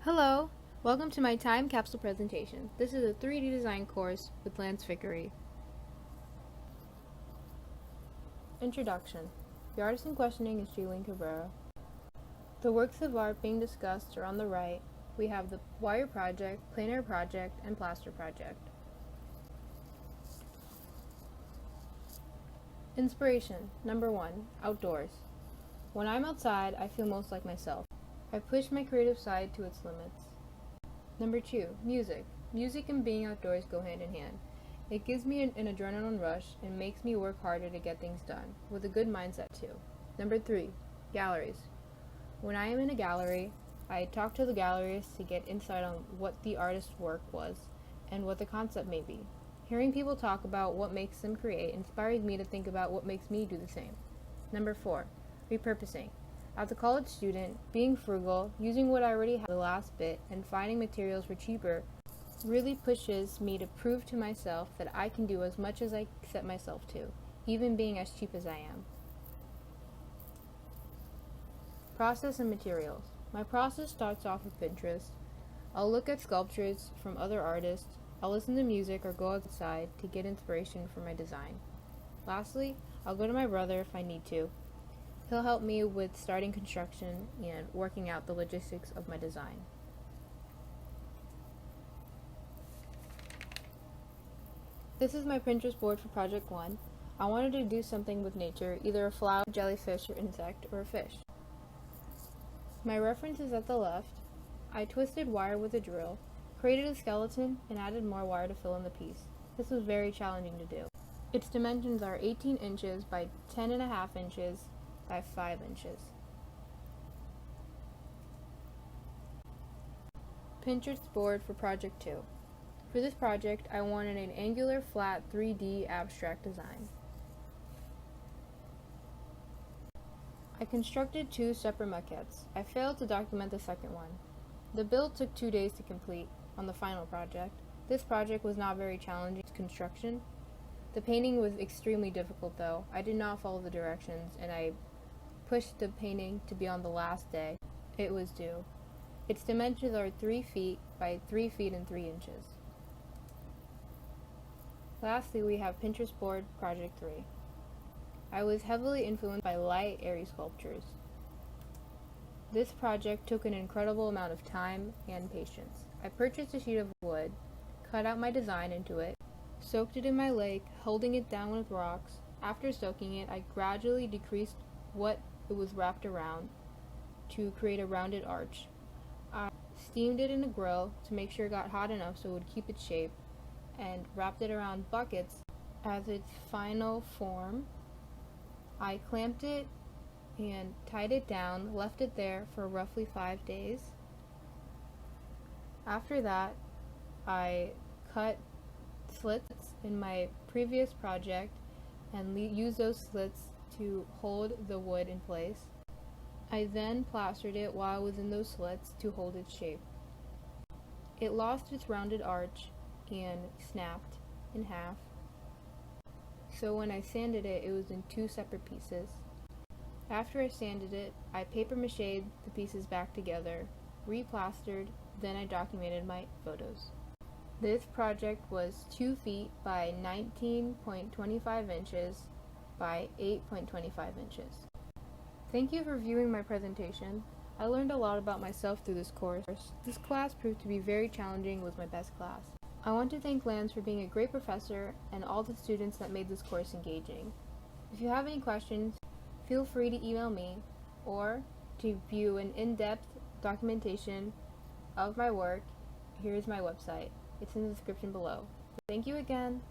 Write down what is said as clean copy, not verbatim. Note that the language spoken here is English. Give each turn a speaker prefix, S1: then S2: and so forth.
S1: Hello, welcome to my time capsule presentation. This is a 3D design course with Lance Vickery. Introduction. The artist in questioning is Jaylene Cabrera. The works of art being discussed are on the right. We have the wire project, planar project, and plaster project. Inspiration. Number 1. Outdoors. When I'm outside, I feel most like myself. I push my creative side to its limits. Number 2. Music. Music and being outdoors go hand in hand. It gives me an adrenaline rush and makes me work harder to get things done, with a good mindset too. Number 3. Galleries. When I am in a gallery, I talk to the gallerist to get insight on what the artist's work was and what the concept may be. Hearing people talk about what makes them create inspires me to think about what makes me do the same. Number 4. Repurposing. As a college student, being frugal, using what I already have the last bit, and finding materials for cheaper really pushes me to prove to myself that I can do as much as I set myself to, even being as cheap as I am. Process and materials. My process starts off with Pinterest. I'll look at sculptures from other artists, I'll listen to music or go outside to get inspiration for my design. Lastly, I'll go to my brother if I need to. He'll help me with starting construction and working out the logistics of my design. This is my Pinterest board for Project 1. I wanted to do something with nature, either a flower, jellyfish, or insect, or a fish. My reference is at the left. I twisted wire with a drill, created a skeleton, and added more wire to fill in the piece. This was very challenging to do. Its dimensions are 18 inches by 10.5 inches by 5 inches. Pinterest board for Project 2. For this project, I wanted an angular flat 3D abstract design. I constructed 2 separate maquettes. I failed to document the second one. The build took 2 days to complete on the final project. This project was not very challenging construction. The painting was extremely difficult though. I did not follow the directions and I pushed the painting to be on the last day it was due. Its dimensions are 3 feet by 3 feet and 3 inches. Lastly, we have Pinterest board Project 3. I was heavily influenced by light, airy sculptures. This project took an incredible amount of time and patience. I purchased a sheet of wood, cut out my design into it, soaked it in my lake, holding it down with rocks. After soaking it, I gradually decreased what it was wrapped around to create a rounded arch. I steamed it in a grill to make sure it got hot enough so it would keep its shape, and wrapped it around buckets as its final form. I clamped it and tied it down, left it there for roughly 5 days. After that, I cut slits in my previous project and used those slits to hold the wood in place. I then plastered it while I was in those slits to hold its shape. It lost its rounded arch and snapped in half. So when I sanded it, it was in 2 separate pieces. After I sanded it, I paper mache'd the pieces back together, replastered, then I documented my photos. This project was 2 feet by 19.25 inches by 8.25 inches. Thank you for viewing my presentation. I learned a lot about myself through this course. This class proved to be very challenging, was my best class. I want to thank Lance for being a great professor and all the students that made this course engaging. If you have any questions, feel free to email me or to view an in-depth documentation of my work. Here is my website. It's in the description below. Thank you again.